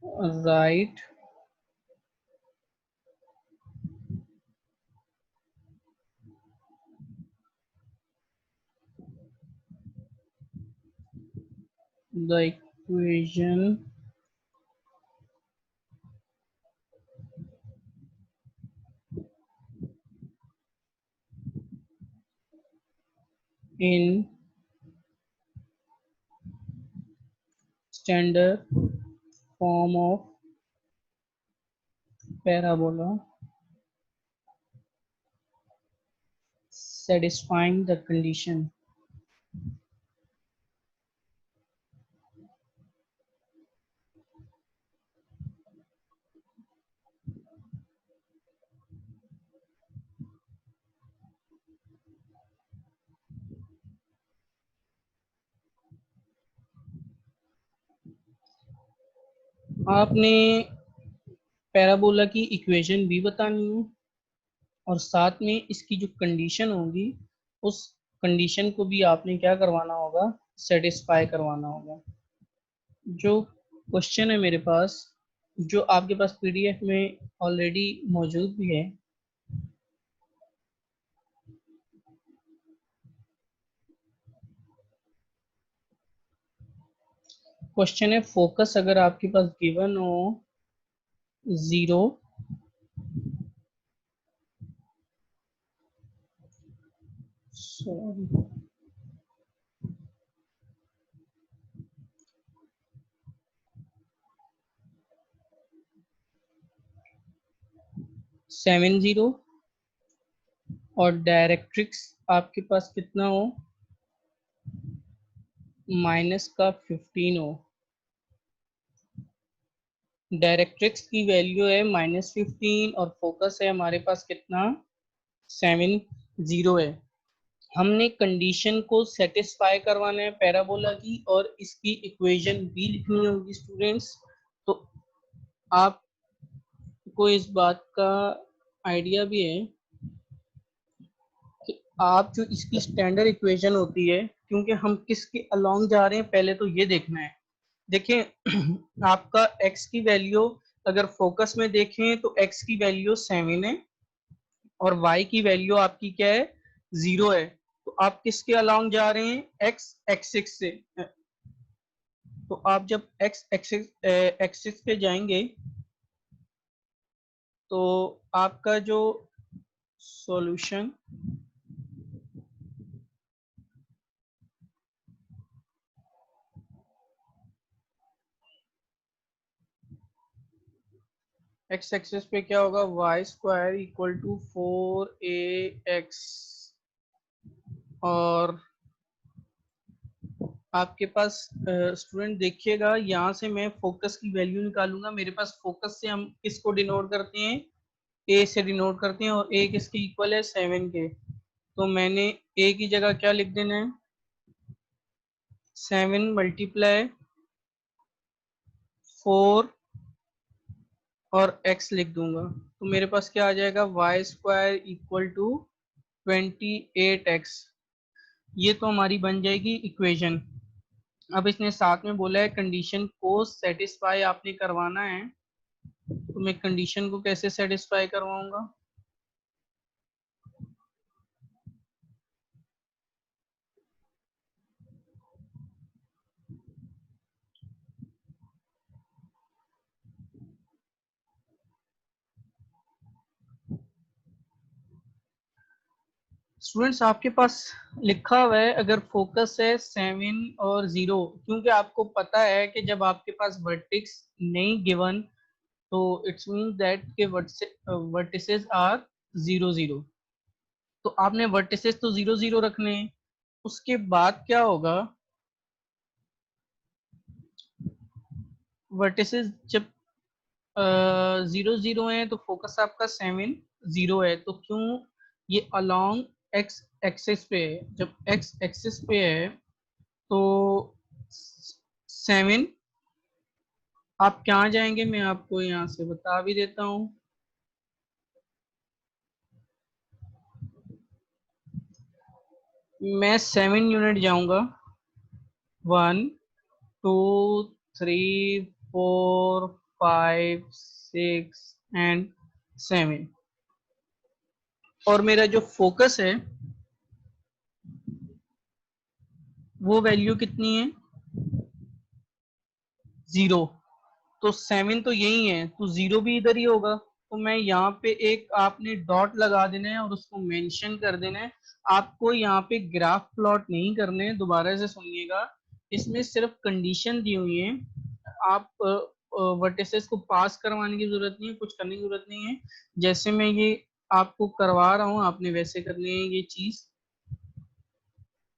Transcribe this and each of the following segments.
write the equation in standard form of parabola satisfying the condition। आपने parabola की equation भी बतानी है और साथ में इसकी जो कंडीशन होगी उस कंडीशन को भी आपने क्या करवाना होगा, सेटिस्फाई करवाना होगा। जो क्वेश्चन है मेरे पास, जो आपके पास पीडीएफ में ऑलरेडी मौजूद भी है, क्वेश्चन है फोकस अगर आपके पास गिवन हो 0, सॉरी 70 और डायरेक्ट्रिक्स आपके पास कितना हो, माइनस का 15 हो। डायरेक्ट्रिक्स की वैल्यू है -15 और फोकस है हमारे पास कितना, 70 है। हमने कंडीशन को सेटिस्फाई करवाना है पैराबोला की और इसकी इक्वेशन भी लिखनी होगी स्टूडेंट्स। तो आपको इस बात का आइडिया भी है कि आप जो इसकी स्टैंडर्ड इक्वेशन होती है, क्योंकि हम किसके अलोंग जा रहे हैं पहले तो ये देखना है। देखिए आपका x की वैल्यू अगर फोकस में देखें तो x की वैल्यू 7 है और y की वैल्यू आपकी क्या है, 0 है। तो आप किसके अलोंग जा रहे हैं, x एक्सिस से। तो आप जब x एक्सिस पे जाएंगे तो आपका जो सॉल्यूशन x एक्सिस पे क्या होगा, Y square equal to 4ax। और आपके पास स्टूडेंट देखिएगा, यहाँ से मैं फोकस की वैल्यू निकालूंगा। मेरे पास फोकस से हम किसको डिनोट करते हैं, ए से डिनोट करते हैं और ए किसके इक्वल है, 7 के। तो मैंने ए की जगह क्या लिख देना है, 7 मल्टीप्लाई 4 और x लिख दूंगा। तो मेरे पास क्या आ जाएगा, Y square equal to 28x। ये तो हमारी बन जाएगी इक्वेशन। अब इसने साथ में बोला है कंडीशन को सेटिस्फाई आपने करवाना है, तो मैं कंडीशन को कैसे सेटिस्फाई करवाऊंगा। स्टूडेंट्स आपके पास लिखा हुआ है अगर फोकस है 7 और 0, क्योंकि आपको पता है कि जब आपके पास वर्टेक्स नहीं गिवन तो इट्स मीन दैट के वर्टिसेस आर 0 0। तो आपने वर्टिसेस तो 0 0 रखने हैं। उसके बाद क्या होगा, वर्टिसेस जब 0 0 है तो फोकस आपका 7 0 है। तो क्यों ये अलोंग एक्स एक्सिस पे है, जब एक्स एक्सिस पे है तो 7, आप क्या जाएंगे मैं आपको यहाँ से बता भी देता हूँ। मैं 7 यूनिट जाऊंगा, 1 2 3 4 5 6 एंड 7 और मेरा जो फोकस है वो वैल्यू कितनी है 0। तो 7 तो यही है तो 0 भी इधर ही होगा। तो मैं यहाँ पे एक आपने डॉट लगा देना है और उसको मेंशन कर देना है। आपको यहाँ पे ग्राफ प्लॉट नहीं करने हैं, दोबारा से सुनिएगा। इसमें सिर्फ कंडीशन दी हुई है, आप वर्टिसेस को पास करवाने की जरूरत नहीं है, कुछ करने की जरूरत नहीं है। जैसे मैं ये आपको करवा रहा हूँ आपने वैसे करनी है ये चीज।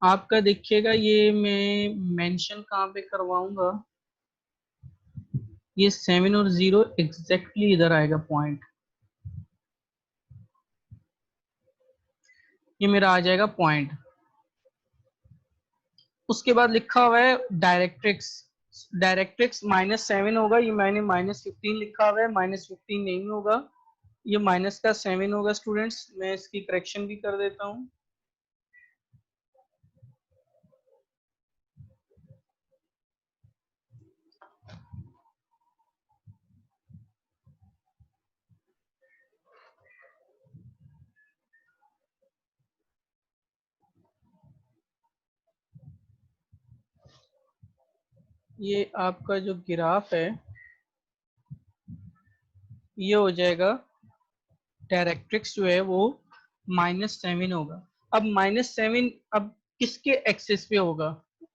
आपका देखिएगा ये मैं मेंशन कहाँ पे करवाऊंगा, ये 7 और 0 एग्जैक्टली इधर आएगा पॉइंट, ये मेरा आ जाएगा पॉइंट। उसके बाद लिखा हुआ है डायरेक्ट्रिक्स, डायरेक्ट्रिक्स -7 होगा, ये मैंने -15 लिखा हुआ है, -15 नहीं होगा, ये माइनस का 7 होगा स्टूडेंट्स। मैं इसकी करेक्शन भी कर देता हूँ। ये आपका जो ग्राफ है ये हो जाएगा, डायरेक्ट्रिक्स जो है वो -7 होगा। अब -7 अब किसके एक्सिस पे होगा,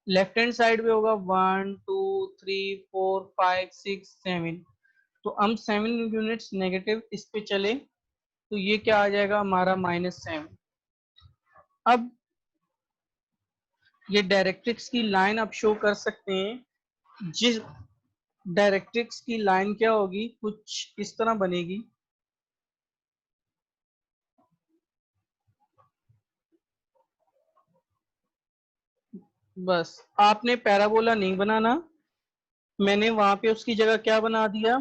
लेफ्ट हैंड साइड पे होगा, 1 2 3 4 5 6 7। तो हम 7 यूनिट्स नेगेटिव इस पे चले तो ये क्या आ जाएगा हमारा -7। अब ये डायरेक्ट्रिक्स की लाइन आप शो कर सकते हैं, जिस डायरेक्ट्रिक्स की लाइन क्या होगी कुछ इस तरह बनेगी। बस आपने पैराबोला नहीं बनाना, मैंने वहां पे उसकी जगह क्या बना दिया,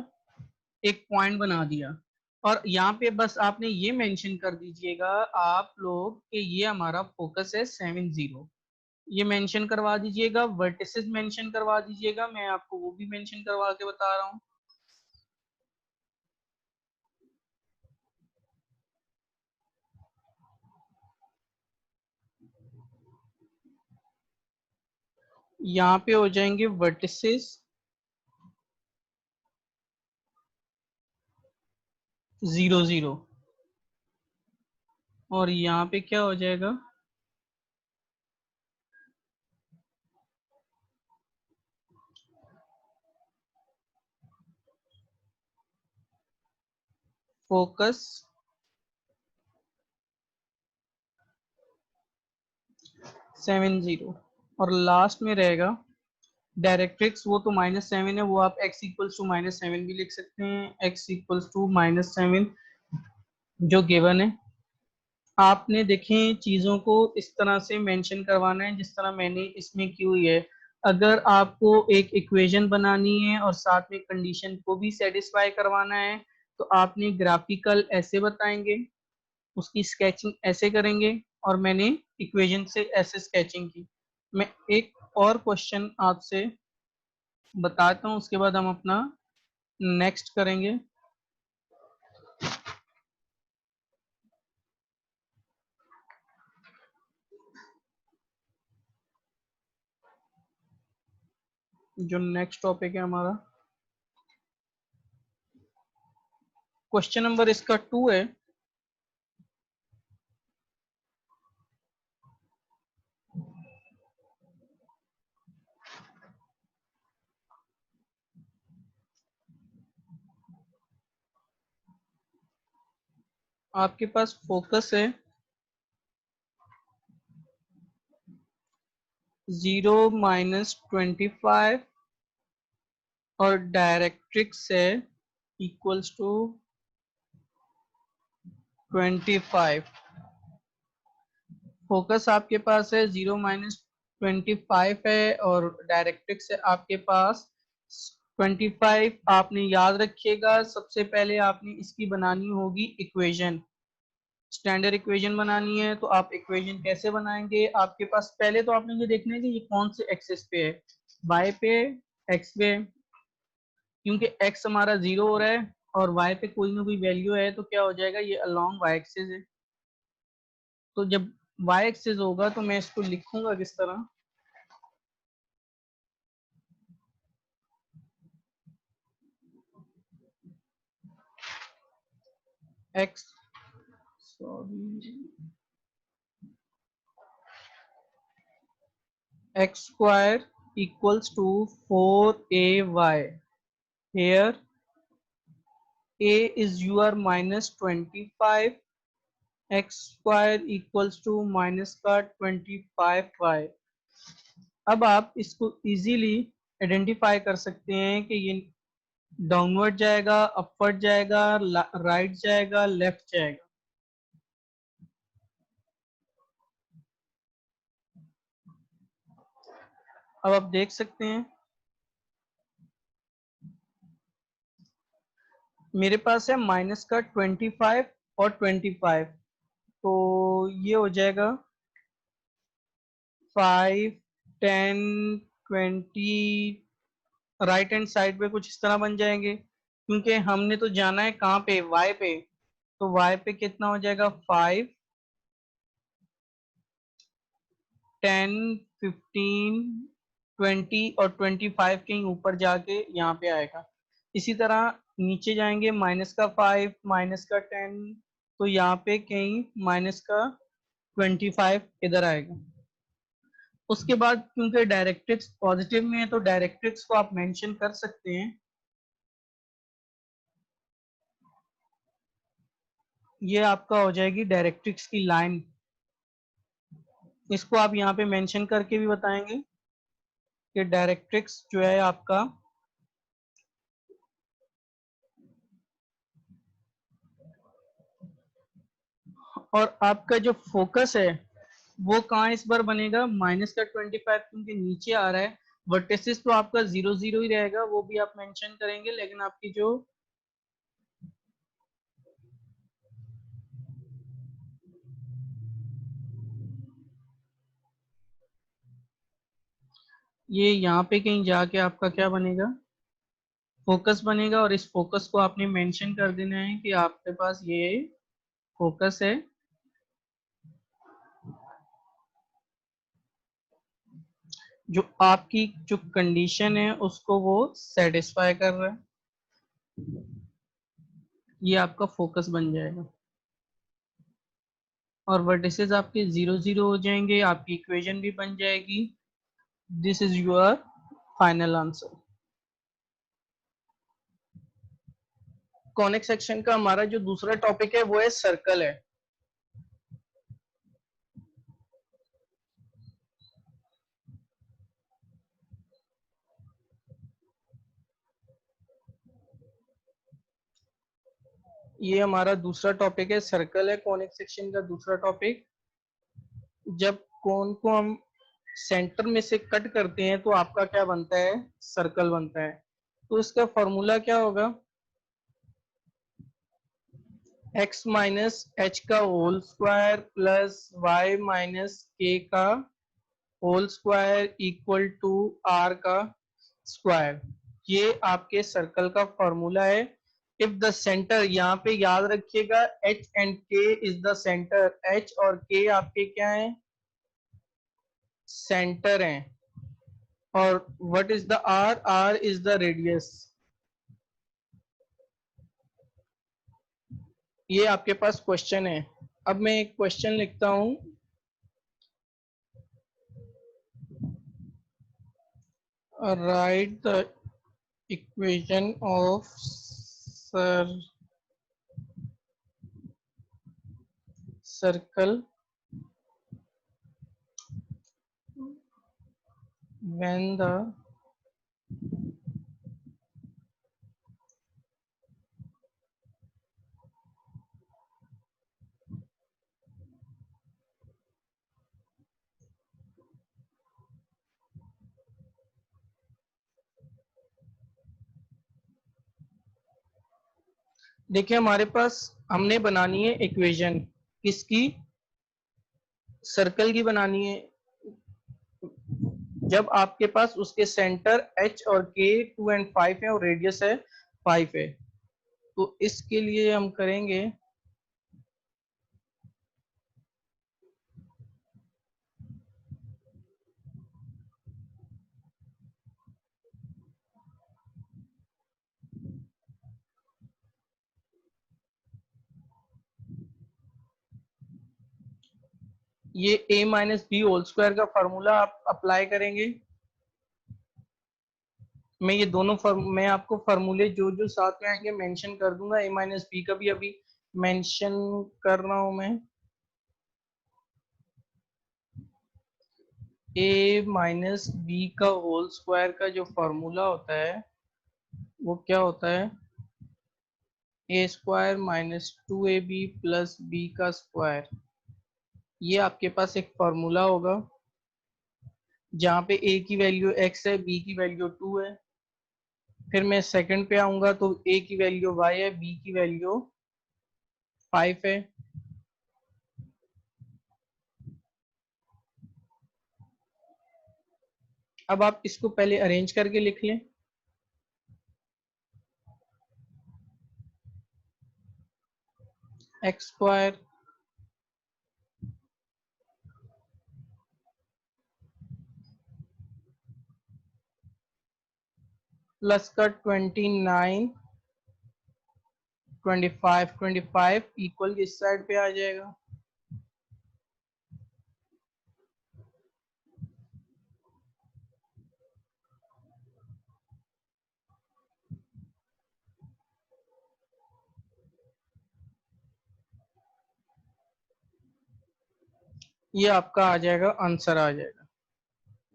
एक पॉइंट बना दिया। और यहाँ पे बस आपने ये मेंशन कर दीजिएगा आप लोग कि ये हमारा फोकस है 7 0, ये मेंशन करवा दीजिएगा, वर्टिसेस मेंशन करवा दीजिएगा, मैं आपको वो भी मेंशन करवा के बता रहा हूँ। यहाँ पे हो जाएंगे वर्टिसेस 0 0 और यहाँ पे क्या हो जाएगा फोकस 7 0 और लास्ट में रहेगा डायरेक्ट्रिक्स, वो तो -7 है, वो आप x इक्वल्स टू -7 भी लिख सकते हैं, x इक्वल्स टू -7 जो गिवन है। आपने देखें चीज़ों को इस तरह से मेंशन करवाना है जिस तरह मैंने इसमें की हुई है। अगर आपको एक इक्वेशन बनानी है और साथ में कंडीशन को भी सेटिस्फाई करवाना है तो आपने ग्राफिकल ऐसे बताएंगे, उसकी स्केचिंग ऐसे करेंगे और मैंने इक्वेशन से ऐसे स्केचिंग की। मैं एक और क्वेश्चन आपसे बताता हूँ उसके बाद हम अपना नेक्स्ट करेंगे। जो नेक्स्ट टॉपिक है हमारा, क्वेश्चन नंबर इसका 2 है। आपके पास फोकस है 0 -25 और डायरेक्ट्रिक्स है इक्वल्स टू 25। फोकस आपके पास है 0 -25 है और डायरेक्ट्रिक्स है आपके पास 25। आपने याद रखिएगा सबसे पहले आपने इसकी बनानी होगी इक्वेशन, स्टैंडर्ड इक्वेशन बनानी है। तो आप इक्वेशन कैसे बनाएंगे, आपके पास पहले तो आपने ये देखना है कि ये कौन से एक्सिस पे है, वाई पे, एक्स पे। क्योंकि x हमारा 0 हो रहा है और y पे कोई ना कोई वैल्यू है, तो क्या हो जाएगा, ये अलोंग y एक्सिस है। तो जब y एक्सिस होगा तो मैं इसको लिखूंगा किस तरह, x sorry x square equals to 4ay, here a is your minus 25, x square equals to minus का 25y। अब आप इसको इजीली आइडेंटिफाई कर सकते हैं कि ये डाउनवर्ड जाएगा, अपवर्ड जाएगा, राइट जाएगा, लेफ्ट जाएगा। अब आप देख सकते हैं मेरे पास है माइनस का 25 और 25, तो ये हो जाएगा 5 10 20, राइट हैंड साइड पे कुछ इस तरह बन जाएंगे, क्योंकि हमने तो जाना है कहाँ पे, y पे। तो y पे कितना हो जाएगा, 5 10 15 20 और 25 कहीं ऊपर जाके यहाँ पे आएगा। इसी तरह नीचे जाएंगे, माइनस का 5 माइनस का 10, तो यहाँ पे कहीं माइनस का 25 इधर आएगा। उसके बाद क्योंकि डायरेक्ट्रिक्स पॉजिटिव में है तो डायरेक्ट्रिक्स को आप मेंशन कर सकते हैं। ये आपका हो जाएगी डायरेक्ट्रिक्स की लाइन, इसको आप यहाँ पे मेंशन करके भी बताएंगे कि डायरेक्ट्रिक्स जो है आपका, और आपका जो फोकस है वो कहाँ इस बार बनेगा, माइनस का 25 क्योंकि नीचे आ रहा है। वर्टिसेस तो आपका 0 0 ही रहेगा, वो भी आप मेंशन करेंगे, लेकिन आपकी जो ये यहाँ पे कहीं जाके आपका क्या बनेगा, फोकस बनेगा, और इस फोकस को आपने मेंशन कर देना है कि आपके पास ये फोकस है। जो आपकी जो कंडीशन है उसको वो सेटिस्फाई कर रहा है, ये आपका फोकस बन जाएगा। और वर्टिसेस आपके 0 0 हो जाएंगे, आपकी इक्वेशन भी बन जाएगी। This is your final answer. Conic section का हमारा जो दूसरा टॉपिक है वो है सर्कल है। ये हमारा दूसरा टॉपिक है, सर्कल है कॉनिक सेक्शन का दूसरा टॉपिक। जब कोन को हम सेंटर में से कट करते हैं तो आपका क्या बनता है, सर्कल बनता है। तो इसका फॉर्मूला क्या होगा, x माइनस एच का whole square plus y minus K का whole square equal to r का स्क्वायर। ये आपके सर्कल का फॉर्मूला है। इफ द सेंटर, यहाँ पे याद रखिएगा h and k is the centre, h और k आपके क्या है, सेंटर हैं। और what is the r, r is the radius. ये आपके पास क्वेश्चन है। अब मैं एक क्वेश्चन लिखता हूं, right the equation of circle when the देखिए हमारे पास हमने बनानी है इक्वेशन किसकी, सर्कल की बनानी है। जब आपके पास उसके सेंटर h और k 2 एंड 5 है और रेडियस है 5 है। तो इसके लिए हम करेंगे ये a minus B whole square का फॉर्मूला आप अप्लाई करेंगे। मैं ये दोनों मैं आपको फॉर्मूले जो जो साथ में आएंगे मेंशन कर दूंगा। a माइनस बी का भी अभी मेंशन कर रहा हूं मैं। a माइनस बी का होल स्क्वायर का जो फॉर्मूला होता है वो क्या होता है, A square minus 2ab plus B का स्क्वायर। ये आपके पास एक फॉर्मूला होगा जहाँ पे a की वैल्यू x है, b की वैल्यू 2 है। फिर मैं सेकंड पे आऊंगा तो a की वैल्यू y है, b की वैल्यू 5 है। अब आप इसको पहले अरेंज करके लिख लें। एक्स स्क्वायर प्लस का 29 25 इक्वल इस साइड पे आ जाएगा। ये आपका आ जाएगा, आंसर आ जाएगा।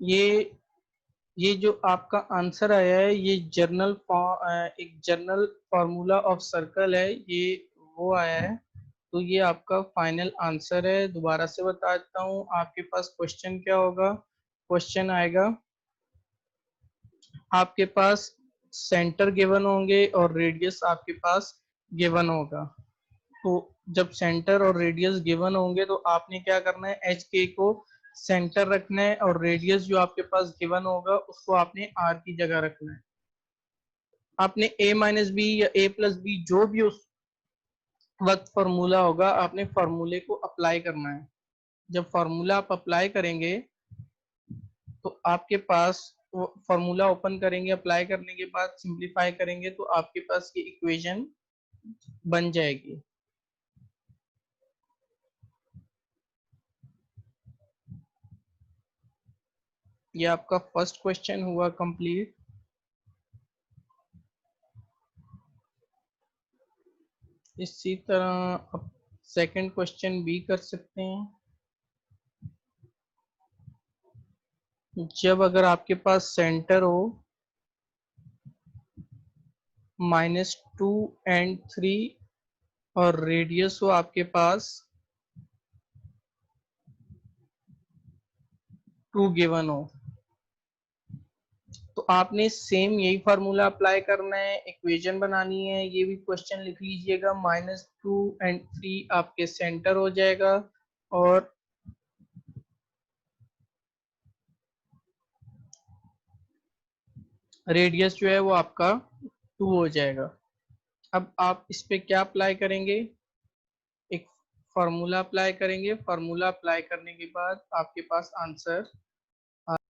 ये ये जो आपका आंसर आया है ये जर्नल एक जर्नल फॉर्मूला ऑफ सर्कल है, ये वो आया है। तो ये आपका फाइनल आंसर है। दोबारा से बता देता हूँ, आपके पास क्वेश्चन क्या होगा। क्वेश्चन आएगा आपके पास सेंटर गिवन होंगे और रेडियस आपके पास गिवन होगा। तो जब सेंटर और रेडियस गिवन होंगे तो आपने क्या करना है, एच के को सेंटर रखना है और रेडियस जो आपके पास गिवन होगा उसको आपने आर की जगह रखना है। आपने a माइनस बी या a प्लस बी जो भी उस वक्त फॉर्मूला होगा आपने फॉर्मूले को अप्लाई करना है। जब फॉर्मूला आप अप्लाई करेंगे तो आपके पास वो फॉर्मूला ओपन करेंगे, अप्लाई करने के बाद सिंप्लीफाई करेंगे तो आपके पास ये इक्वेशन बन जाएगी। ये आपका फर्स्ट क्वेश्चन हुआ कंप्लीट। इसी तरह आप सेकंड क्वेश्चन भी कर सकते हैं। जब अगर आपके पास सेंटर हो -2 एंड 3 और रेडियस हो आपके पास 2 गिवन हो, तो आपने सेम यही फार्मूला अप्लाई करना है, इक्वेशन बनानी है। ये भी क्वेश्चन लिख लीजिएगा, -2 एंड 3 आपके सेंटर हो जाएगा और रेडियस जो है वो आपका 2 हो जाएगा। अब आप इस पे क्या अप्लाई करेंगे, एक फार्मूला अप्लाई करेंगे। फार्मूला अप्लाई करने के बाद आपके पास आंसर